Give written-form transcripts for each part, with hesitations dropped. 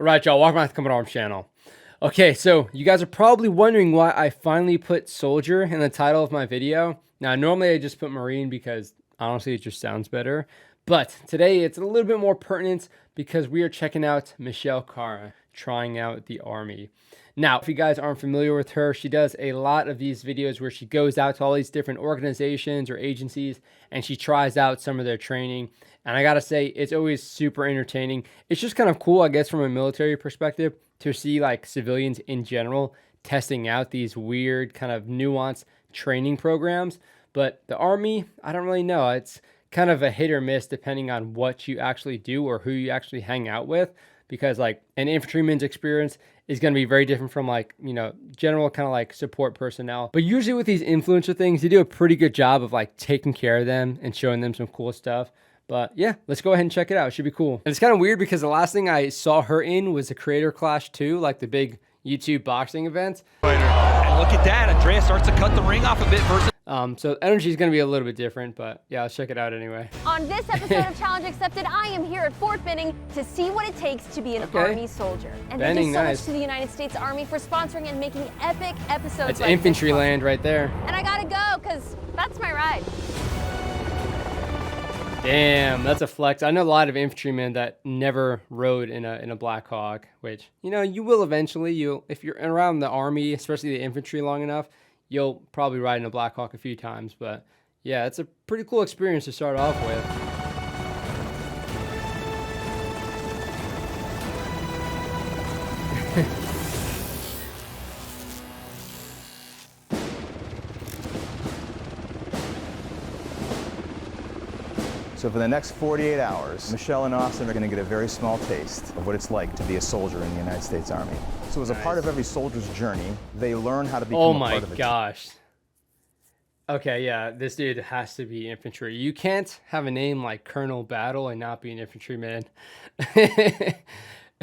Alright, y'all, welcome back to Combat Arms channel. Okay, so you guys are probably wondering why I finally put soldier in the title of my video. Now, normally I just put Marine because honestly it just sounds better. But today it's a little bit more pertinent because we are checking out Michelle Khare, trying out the Army. Now, if you guys aren't familiar with her, she does a lot of these videos where she goes out to all these different organizations or agencies and she tries out some of their training. And I gotta say, it's always super entertaining. It's just kind of cool, I guess, from a military perspective to see like civilians in general testing out these weird kind of nuanced training programs. But the Army, I don't really know. It's kind of a hit or miss depending on what you actually do or who you actually hang out with. Because like an infantryman's experience is going to be very different from like, you know, general kind of like support personnel. But usually with these influencer things, you do a pretty good job of like taking care of them and showing them some cool stuff. But yeah, let's go ahead and check it out. It should be cool. And it's kind of weird because the last thing I saw her in was the Creator Clash 2, like the big YouTube boxing event. And look at that, Andrea starts to cut the ring off a bit versus. So energy is going to be a little bit different, but yeah, let's check it out anyway. On this episode of Challenge Accepted, I am here at Fort Benning to see what it takes to be an Army soldier. And Benning, thank you so nice. much to the United States Army for sponsoring and making epic episodes. That's like infantry this one. land right there. And I gotta go, because that's my ride. Damn, that's a flex. I know a lot of infantrymen that never rode in a Black Hawk, which, you know, you will eventually. If you're around the Army, especially the infantry long enough, you'll probably ride in a Black Hawk a few times. But yeah, it's a pretty cool experience to start off with. So for the next 48 hours, Michelle and Austin are going to get a very small taste of what it's like to be a soldier in the United States Army. So as a part of every soldier's journey, they learn how to become a part of a team. Oh my gosh. Okay, yeah, this dude has to be infantry. You can't have a name like Colonel Battle and not be an infantryman.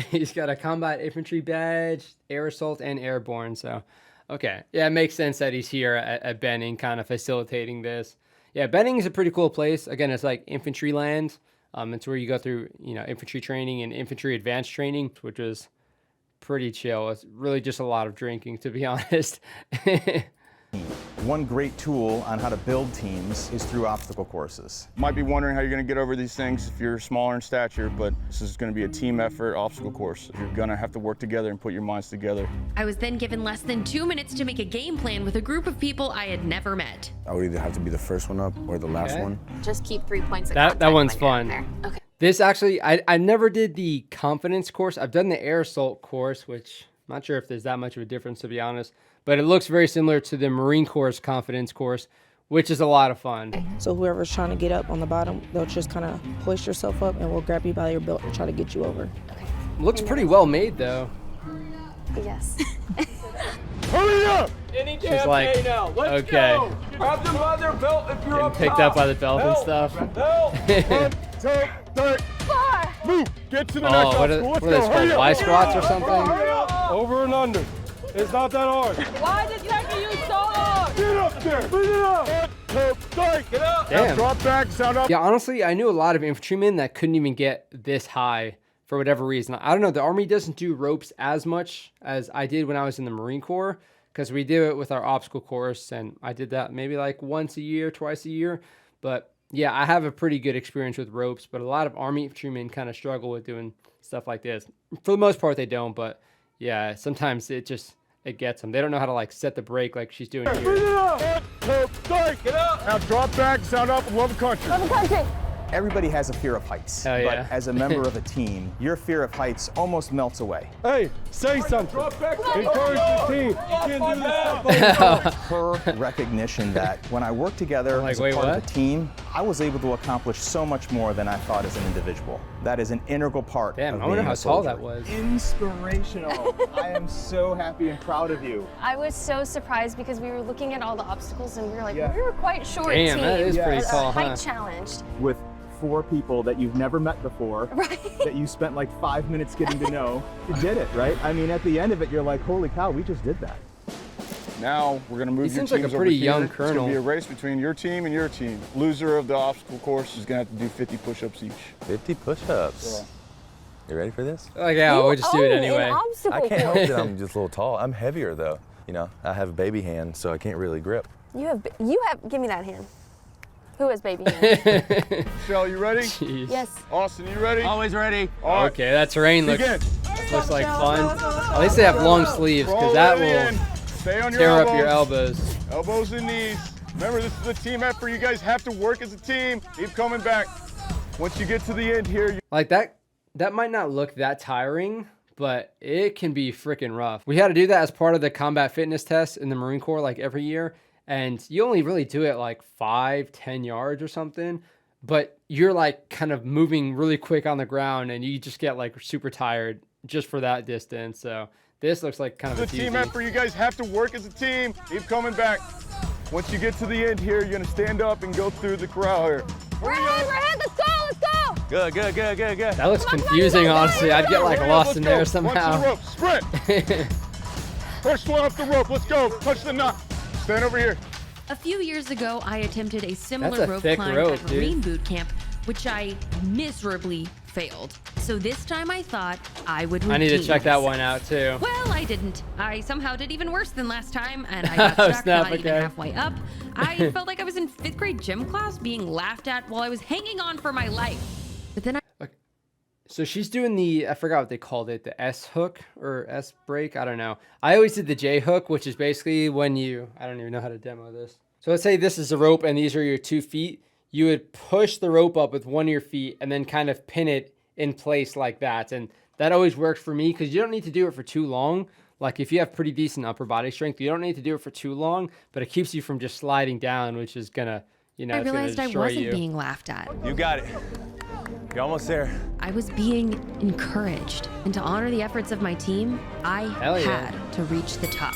He's got a combat infantry badge, air assault, and airborne. So, okay, yeah, it makes sense that he's here at Benning, kind of facilitating this. Yeah, Benning is a pretty cool place. Again, it's like infantry land. It's where you go through, you know, infantry training and infantry advanced training, which is pretty chill. It's really just a lot of drinking, to be honest. One great tool on how to build teams is through obstacle courses. Might be wondering how you're going to get over these things if you're smaller in stature, but this is going to be a team effort obstacle course. You're going to have to work together and put your minds together. I was then given less than 2 minutes to make a game plan with a group of people I had never met. I would either have to be the first one up or the last one. Just keep 3 points of That one's fun. Okay. This actually, I never did the confidence course. I've done the air assault course, which I'm not sure if there's that much of a difference, to be honest. But it looks very similar to the Marine Corps confidence course, which is a lot of fun. So whoever's trying to get up on the bottom, they'll just kind of hoist yourself up and we'll grab you by your belt and try to get you over. Okay. Looks pretty well made, though. Yes. Hurry up! Any damn like, day now. Let's go. Grab them by their belt if you're Getting picked up by the belt and stuff. Belt. 1, 2, 3. 4. Move. Get to the Oh, next what are obstacle. they called? Y squats or something? Hurry up. Over and under. It's not that hard. Why is it taking you so long? Get up there. Bring it up. 1, 2, 3. Get up. Damn. Now drop back. Sound up. Yeah, honestly, I knew a lot of infantrymen that couldn't even get this high for whatever reason. I don't know. The Army doesn't do ropes as much as I did when I was in the Marine Corps because we do it with our obstacle course, and I did that maybe like once a year, twice a year. But yeah, I have a pretty good experience with ropes, but a lot of Army infantrymen kind of struggle with doing stuff like this. For the most part, they don't, but yeah, sometimes it gets them. They don't know how to like set the brake like she's doing Bring here. it up. 1, 2, 3. Get up. Now drop back. Sound up. Love the country. Love the country. Everybody has a fear of heights, Hell yeah. but as a member of a team, your fear of heights almost melts away. Hey, say something. Encourage the team. You can do this. Her recognition that when I work together Like, as a wait, part of what? a team, I was able to accomplish so much more than I thought as an individual. That is an integral part Damn, of I wonder being how a tall soldier. that was. Inspirational. I am so happy and proud of you. I was so surprised because we were looking at all the obstacles and we were like, Yeah. we were quite short Damn, team. that is pretty Yes. tall, huh? Height challenged. With 4 people that you've never met before, Right. that you spent like 5 minutes getting to know, you did it, right? I mean, at the end of it, you're like, holy cow, we just did that. Now we're going to move He your seems like teams a over pretty here. young It's colonel. going to be a race between your team and your team. Loser of the obstacle course is going to have to do 50 push-ups each. 50 push-ups. Yeah. You ready for this? Like, yeah, we'll just do it anyway. I can't help it. I'm just a little tall. I'm heavier though. You know, I have a baby hand, so I can't really grip. You have, give me that hand. Who has baby hands? Michelle, you ready? Jeez. Yes. Austin, you ready? Always ready. All right. Okay, that terrain looks like fun. At least they have long sleeves, because that will tear up your elbows. Elbows and knees. Remember, this is a team effort. You guys have to work as a team. Keep coming back. Once you get to the end here. Like that might not look that tiring, but it can be freaking rough. We had to do that as part of the combat fitness test in the Marine Corps, like every year. And you only really do it like 5-10 yards or something, but you're like kind of moving really quick on the ground and you just get like super tired just for that distance. So this looks like kind of a team effort. You guys have to work as a team. Keep coming back. Once you get to the end here, you're gonna stand up and go through the corral here. We're ahead, let's go! Good. That looks confusing, honestly. I'd get like lost in there somehow. Watch the rope, sprint. First one off the rope, let's go. Touch the knot. Stand over here. A few years ago, I attempted a similar That's a rope thick climb rope, at dude. Marine boot camp, which I miserably failed. So this time I thought I would I need to redeem check that myself. one out too. Well, I didn't. I somehow did even worse than last time, and I got stuck Snap, not even okay. halfway up. I felt like I was in 5th grade gym class being laughed at while I was hanging on for my life. But then So she's doing the, I forgot what they called it, the S hook or S break. I don't know. I always did the J hook, which is basically when you, I don't even know how to demo this. So let's say this is a rope and these are your 2 feet. You would push the rope up with one of your feet and then kind of pin it in place like that. And that always works for me because you don't need to do it for too long. Like if you have pretty decent upper body strength, you don't need to do it for too long, but it keeps you from just sliding down, which is gonna, you know, I it's gonna realized I destroy wasn't you. being laughed at. You got it. You're almost there. I was being encouraged. And to honor the efforts of my team, I Hell yeah. had to reach the top.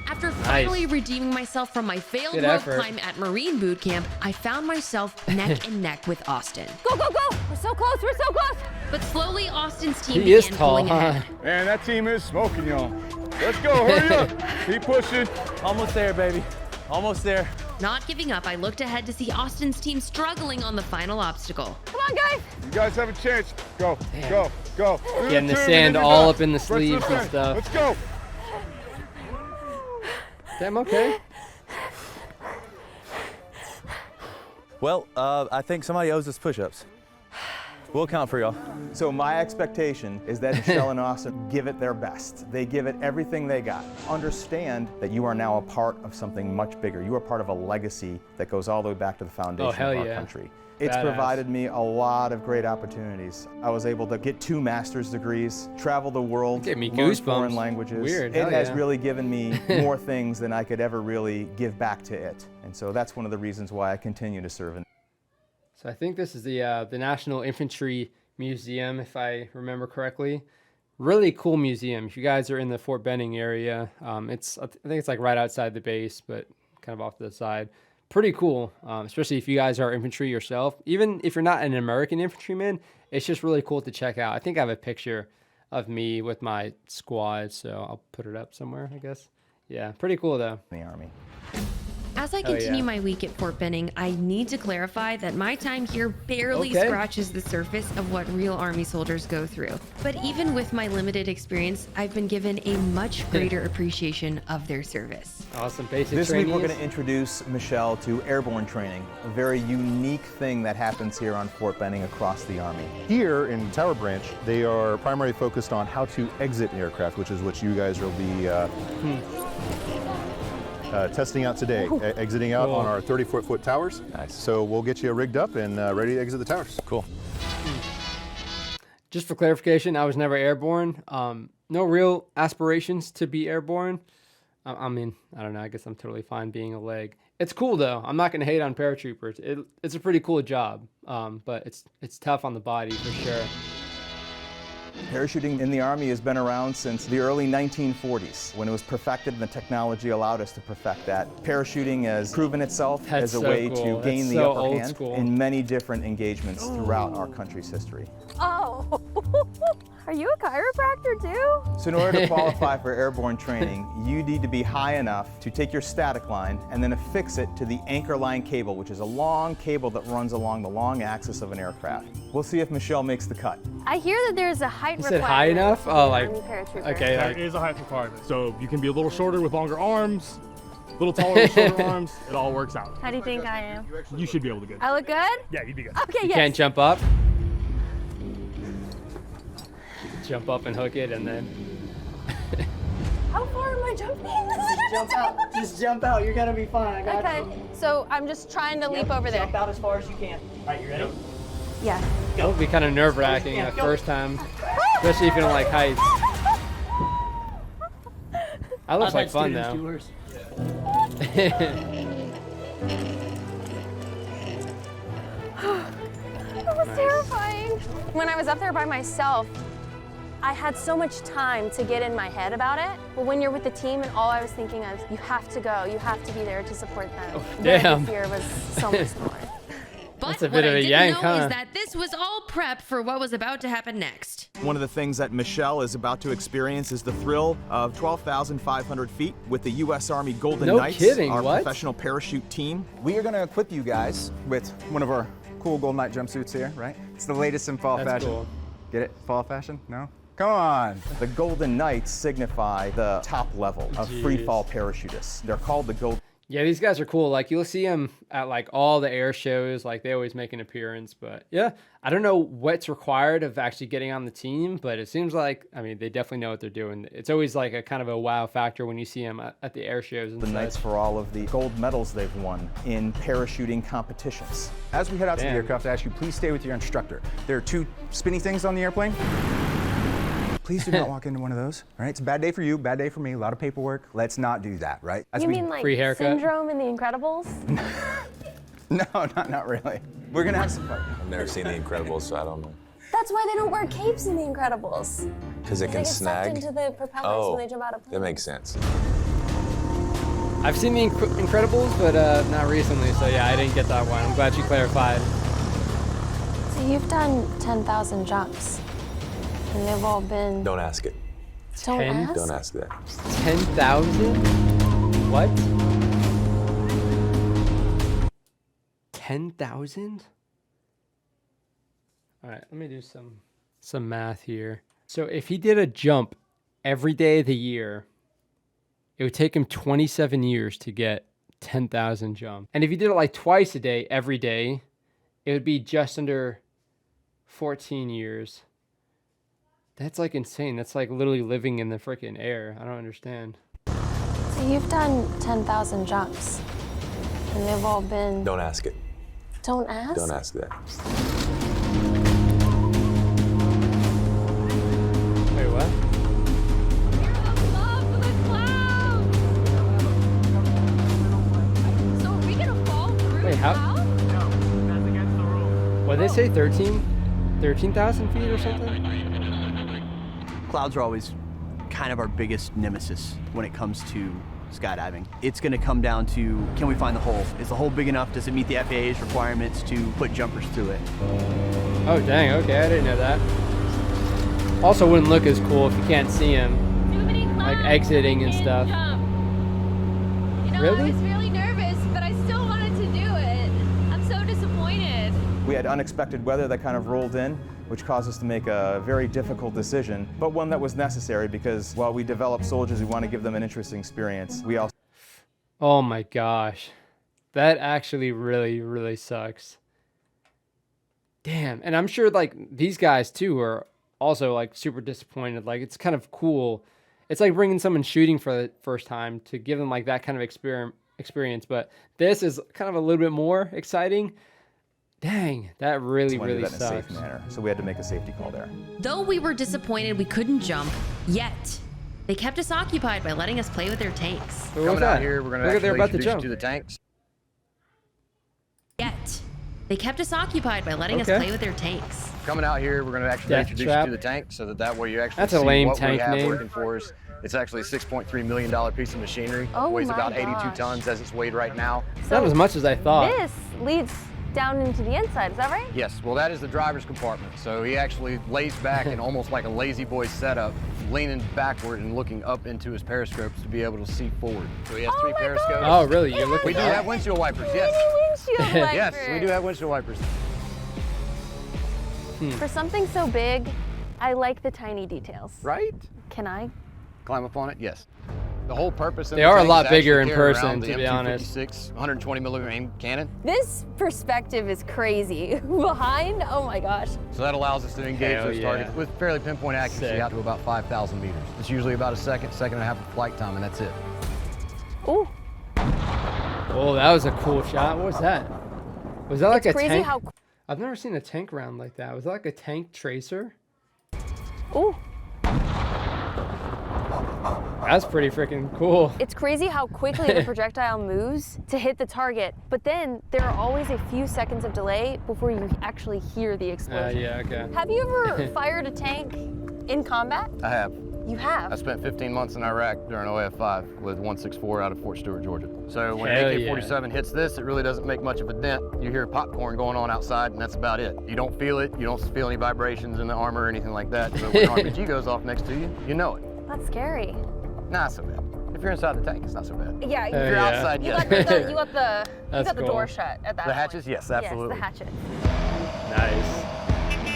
After finally redeeming myself from my failed Good rope effort. climb at Marine boot camp, I found myself neck and neck with Austin. Go! We're so close, But slowly, Austin's team He is began tall, pulling ahead. Man, that team is smoking, y'all. Let's go, hurry up. Keep pushing. Almost there, baby. Almost there. Not giving up, I looked ahead to see Austin's team struggling on the final obstacle. Come on, guys! You guys have a chance. Go. Getting the sand all up in the sleeves and stuff. Let's go. Damn, okay. Well, I think somebody owes us push-ups. We'll count for y'all. So my expectation is that Michelle and Austin give it their best. They give it everything they got. Understand that you are now a part of something much bigger. You are part of a legacy that goes all the way back to the foundation hell of our yeah. country. It's Badass. provided me a lot of great opportunities. I was able to get 2 master's degrees, travel the world, Gave me learn goosebumps. foreign languages. Weird, It hell has yeah. really given me more things than I could ever really give back to it. And so that's one of the reasons why I continue to serve in. So I think this is the National Infantry Museum, if I remember correctly. Really cool museum. If you guys are in the Fort Benning area, I think it's like right outside the base, but kind of off to the side. Pretty cool, especially if you guys are infantry yourself. Even if you're not an American infantryman, it's just really cool to check out. I think I have a picture of me with my squad, so I'll put it up somewhere, I guess. Yeah, pretty cool though. The Army. As I continue my week at Fort Benning, I need to clarify that my time here barely scratches the surface of what real Army soldiers go through. But even with my limited experience, I've been given a much greater appreciation of their service. Awesome basic This week training. we're going to introduce Michelle to Airborne Training, a very unique thing that happens here on Fort Benning across the Army. Here in Tower Branch, they are primarily focused on how to exit an aircraft, which is what you guys will be testing out today, exiting out on our 30-foot towers. Nice. So we'll get you rigged up and ready to exit the towers. Cool. Just for clarification, I was never airborne. No real aspirations to be airborne. I mean, I don't know. I guess I'm totally fine being a leg. It's cool though. I'm not gonna hate on paratroopers. It's a pretty cool job, but it's tough on the body for sure. Parachuting in the Army has been around since the early 1940s, when it was perfected and the technology allowed us to perfect that. Parachuting has proven itself as a way to gain the upper hand in many different engagements throughout our country's history. Oh, Are you a chiropractor too? So in order to qualify for airborne training, you need to be high enough to take your static line and then affix it to the anchor line cable, which is a long cable that runs along the long axis of an aircraft. We'll see if Michelle makes the cut. I hear that there's a height Is requirement. it high enough? Oh, like, Army paratrooper. okay. That is a height requirement. So you can be a little shorter with longer arms, a little taller with shorter arms. It all works out. How do you think I am? You should be able to get it. I look good? Yeah, you'd be good. Okay, You yes. can't jump up? Jump up and hook it and then... How far am I jumping? Just jump out. Just jump out. You're gonna be fine. I got Okay, you. so I'm just trying to leap over there. Jump out as far as you can. All right, you ready? Yeah. That would be kind of nerve-wracking Yeah, that go. first time, especially if you don't like heights. That looks like fun though. That was terrifying. When I was up there by myself, I had so much time to get in my head about it. But when you're with the team and all I was thinking of, you have to go, you have to be there to support them. Oh, Then damn. The fear was so much smaller. But That's a what bit of I a didn't yank, know huh? is that this was all prep for what was about to happen next. One of the things that Michelle is about to experience is the thrill of 12,500 feet with the U.S. Army Golden No Knights, kidding, our what? professional parachute team. We are going to equip you guys with one of our cool Golden Knight jumpsuits here, right? It's the latest in fall That's fashion. cool. Get it? Fall fashion? No? Come on. The Golden Knights signify the top level of Jeez. free fall parachutists. They're called the Golden. Yeah, these guys are cool. Like, you'll see them at like all the air shows. Like, they always make an appearance. But yeah, I don't know what's required of actually getting on the team, but it seems like, I mean, they definitely know what they're doing. It's always like a kind of a wow factor when you see them at the air shows and The such. Knights for all of the gold medals they've won in parachuting competitions. As we head out to the Damn. aircraft, I ask you please stay with your instructor. There are 2 spinny things on the airplane. Please do not walk into one of those. All right, it's a bad day for you, bad day for me, a lot of paperwork. Let's not do that, right? As You we- mean like Free haircut? Syndrome in The Incredibles? No, not really. We're gonna have some fun. I've never seen The Incredibles, so I don't know. That's why they don't wear capes in The Incredibles. Because it They can get sucked snag? into the propellers Oh, when they jump out of planes. that makes sense. I've seen the Incredibles, but not recently. So yeah, I didn't get that one. I'm glad you clarified. So you've done 10,000 jumps, and they've all been. Don't ask it. Don't 10? ask. Don't ask that. 10,000? What? 10,000? All right, let me do some math here. So if he did a jump every day of the year, it would take him 27 years to get 10,000 jumps. And if he did it like twice a day, every day, it would be just under 14 years. That's like insane. That's like literally living in the freaking air. I don't understand. So you've done 10,000 jumps, and they've all been. Don't ask it. Don't ask. Don't ask that. Wait, what? So are we gonna fall through Wait, the how? cloud? That's against the rule. What did they say? 13,000 feet or something? Clouds are always kind of our biggest nemesis when it comes to skydiving. It's going to come down to, can we find the hole? Is the hole big enough? Does it meet the FAA's requirements to put jumpers through it? Oh, dang. Okay, I didn't know that. Also wouldn't look as cool if you can't see him, like exiting and stuff. You know, Really? I was really nervous, but I still wanted to do it. I'm so disappointed. We had unexpected weather that kind of rolled in, which caused us to make a very difficult decision, but one that was necessary because while we develop soldiers, we want to give them an interesting experience. We also Oh my gosh. That actually really, really sucks. Damn. And I'm sure like these guys too are also like super disappointed. Like it's kind of cool. It's like bringing someone shooting for the first time to give them like that kind of experience. But this is kind of a little bit more exciting. Dang, that really, wanted to really do that in a sucks. safe manner, so we had to make a safety call there. Though we were disappointed we couldn't jump, yet they kept us occupied by letting us play with their tanks. Wait, what's Coming out that? here, we're going to Look at they're actually about to introduce you jump. to the tanks. Yet they kept us occupied by letting us Okay. play with their tanks. Coming out here, we're going to actually Death introduce trap. you to the tank so that way you actually That's a see lame what tank we have name. working for us. It's actually a $6.3 million piece of machinery. Oh Weighs my about 82 gosh. tons as it's weighed right now. It's not as much as I thought. This leads down into the inside, is that right? Yes, well that is the driver's compartment. So he actually lays back in almost like a lazy boy setup, leaning backward and looking up into his periscopes to be able to see forward. So he has 3 periscopes. Oh, really? You're looking We do have windshield wipers, yes. Windshield wipers. Yes, we do have windshield wipers. For something so big, I like the tiny details. Right? Can I? Climb up on it? Yes. The whole purpose of They the are a tank lot is bigger actually in carry person, around the to be honest. M256 120 millimeter aim cannon. This perspective is crazy. Behind, oh my gosh. So that allows us to engage Hell those yeah. targets with fairly pinpoint accuracy Sick. out to about 5,000 meters. It's usually about a second and a half of flight time, and that's it. Ooh. Oh, that was a cool shot. What was that? Was that like It's a crazy tank? how- I've never seen a tank round like that. Was that like a tank tracer? Ooh. That's pretty freaking cool. It's crazy how quickly the projectile moves to hit the target, but then there are always a few seconds of delay before you actually hear the explosion. Yeah, okay. Have you ever fired a tank in combat? I have. You have? I spent 15 months in Iraq during OF5 with 164 out of Fort Stewart, Georgia. So when Hell an AK-47 hits this, it really doesn't make much of a dent. You hear popcorn going on outside, and that's about it. You don't feel it. You don't feel any vibrations in the armor or anything like that. But when an RPG goes off next to you, you know it. That's scary. Not so bad. If you're inside the tank, it's not so bad. Yeah, If you're outside, you yes. got the That's door cool. shut at that The point. hatches? Yes, absolutely. Yes, the hatchet. Nice.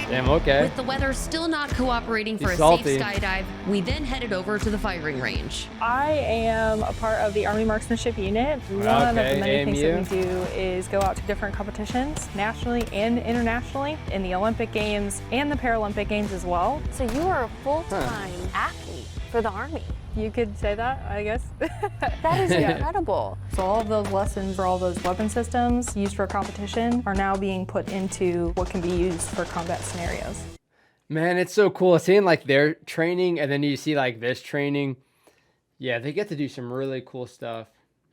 Damn, okay. With the weather still not cooperating for He's a salty. safe skydive, we then headed over to the firing range. I am a part of the Army Marksmanship Unit. One of the many things that we do is go out to different competitions, nationally and internationally, in the Olympic Games and the Paralympic Games as well. So you are a full-time athlete for the Army. You could say that, I guess. That is incredible. So all of those lessons for all those weapon systems used for competition are now being put into what can be used for combat scenarios. Man, it's so cool seeing like their training and then you see like this training. Yeah, they get to do some really cool stuff.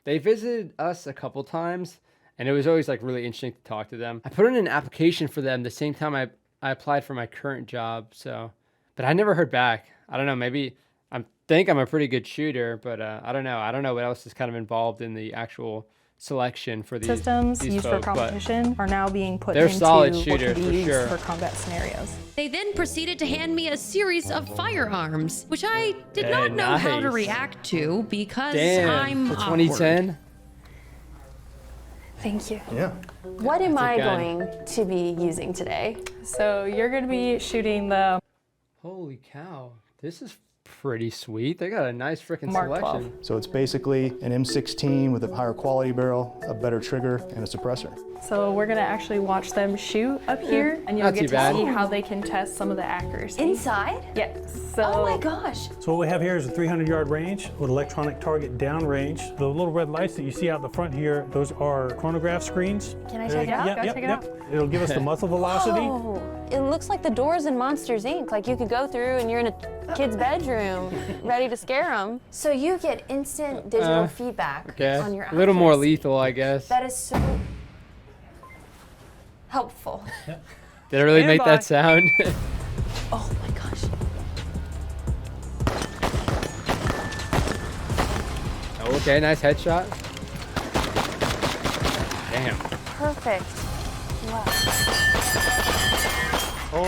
They visited us a couple times and it was always like really interesting to talk to them. I put in an application for them the same time I applied for my current job. So, but I never heard back. I don't know, maybe I think I'm a pretty good shooter, but I don't know. I don't know what else is kind of involved in the actual selection for these Systems used used folks, for but competition are now being put they're into solid what shooters can for be used sure. for combat scenarios. They then proceeded to hand me a series of firearms, which I did not know how to nice. react to because Damn, I'm for awkward. 2010. Thank you. Yeah. What am I gun. going to be using today? So you're going to be shooting the Holy cow. This is pretty sweet. They got a nice freaking Mark selection. 12. So it's basically an M16 with a higher quality barrel, a better trigger, and a suppressor. So we're gonna actually watch them shoot up here, and you'll Not get too to bad. see how they can test some of the accuracy. Inside? Yes. So Oh my gosh. So what we have here is a 300-yard range with electronic target downrange. The little red lights that you see out the front here, those are chronograph screens. Can I check it out? Yep, Go yep, check it yep. out. It'll give us the muzzle velocity. Oh, it looks like the doors in Monsters, Inc. Like you could go through and you're in a kid's bedroom ready to scare them. So you get instant digital feedback Okay. on your A little more accuracy. lethal, I guess. That is so helpful. Did it really make that sound? Oh my gosh. Oh, okay, nice headshot. Damn. Perfect. Wow.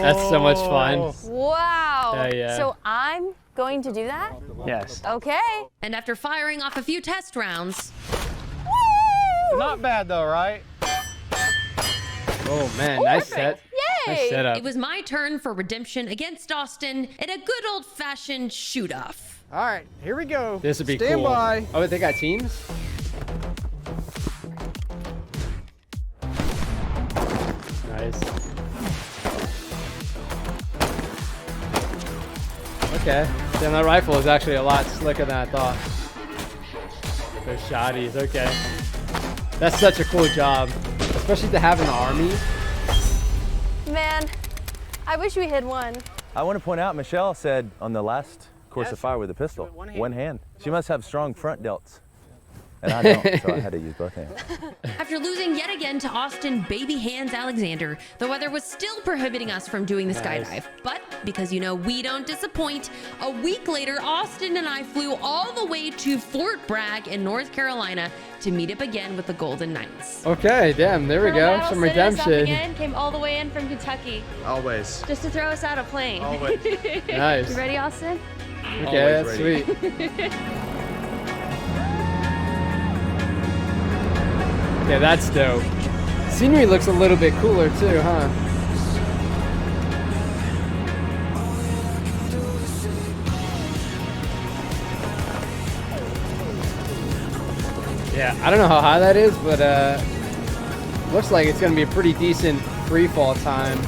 That's so much fun. Wow. Hell yeah. So I'm going to do that? Yes. Okay. And after firing off a few test rounds, Not bad though, right? Oh man, nice set. Yay! Nice setup. it was my turn for redemption against Austin in a good old-fashioned shoot-off. All right, here we go. This would be Stand cool. by. Oh, they got teams? Nice. Okay. Damn, that rifle is actually a lot slicker than I thought. Those shotties, okay. That's such a cool job, especially to have in the Army. Man, I wish we had one. I want to point out, Michelle said on the last course of fire with the pistol, one hand. She must have strong front delts. And I don't, so I had to use both hands. After losing yet again to Austin Baby Hands Alexander, the weather was still prohibiting us from doing the skydive. But because, you know, we don't disappoint, a week later, Austin and I flew all the way to Fort Bragg in North Carolina to meet up again with the Golden Knights. Okay, damn, there we go. Some redemption. Again, came all the way in from Kentucky. Always. Just to throw us out a plane. Always. Nice. You ready, Austin? Okay, that's sweet. Okay, that's dope. Scenery looks a little bit cooler too, huh? Yeah, I don't know how high that is, but looks like it's gonna be a pretty decent free fall time.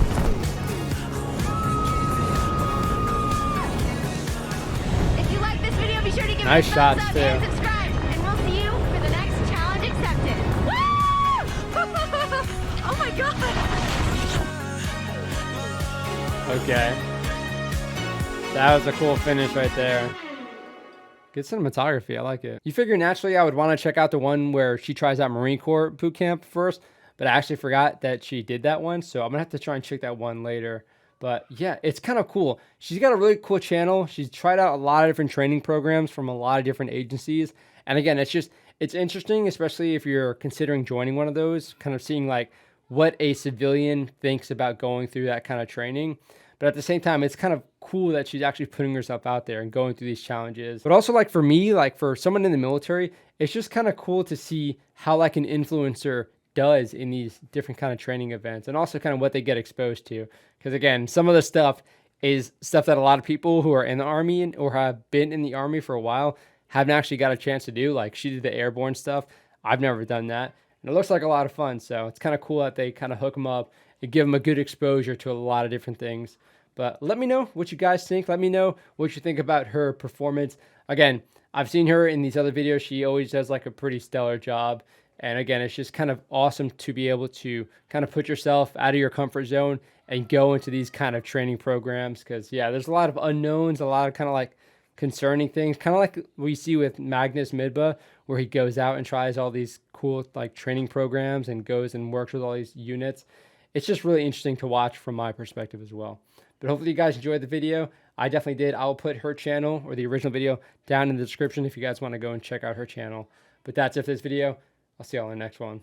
If you like this video, be sure to give Nice it a shots, thumbs up too. and subscribe. And we'll see you for the next challenge accepted. Woo! Oh my god! Okay. That was a cool finish right there. Good cinematography, I like it. You figure naturally I would want to check out the one where she tries out Marine Corps boot camp first, but I actually forgot that she did that one, so I'm gonna have to try and check that one later. But yeah, it's kind of cool. She's got a really cool channel. She's tried out a lot of different training programs from a lot of different agencies. And again, it's interesting, especially if you're considering joining one of those, kind of seeing like what a civilian thinks about going through that kind of training. But at the same time, it's kind of cool that she's actually putting herself out there and going through these challenges. But also like for me, like for someone in the military, it's just kind of cool to see how like an influencer does in these different kind of training events, and also kind of what they get exposed to. Because again, some of the stuff is stuff that a lot of people who are in the Army or have been in the Army for a while haven't actually got a chance to do. Like she did the airborne stuff. I've never done that. And it looks like a lot of fun. So it's kind of cool that they kind of hook them up and give them a good exposure to a lot of different things. But let me know what you guys think. Let me know what you think about her performance. Again, I've seen her in these other videos. She always does like a pretty stellar job. And again, it's just kind of awesome to be able to kind of put yourself out of your comfort zone and go into these kind of training programs. Because yeah, there's a lot of unknowns, a lot of kind of like concerning things, kind of like we see with Magnus Midba, where he goes out and tries all these cool like training programs and goes and works with all these units. It's just really interesting to watch from my perspective as well. But hopefully you guys enjoyed the video. I definitely did. I'll put her channel or the original video down in the description if you guys want to go and check out her channel. But that's it for this video. I'll see y'all in the next one.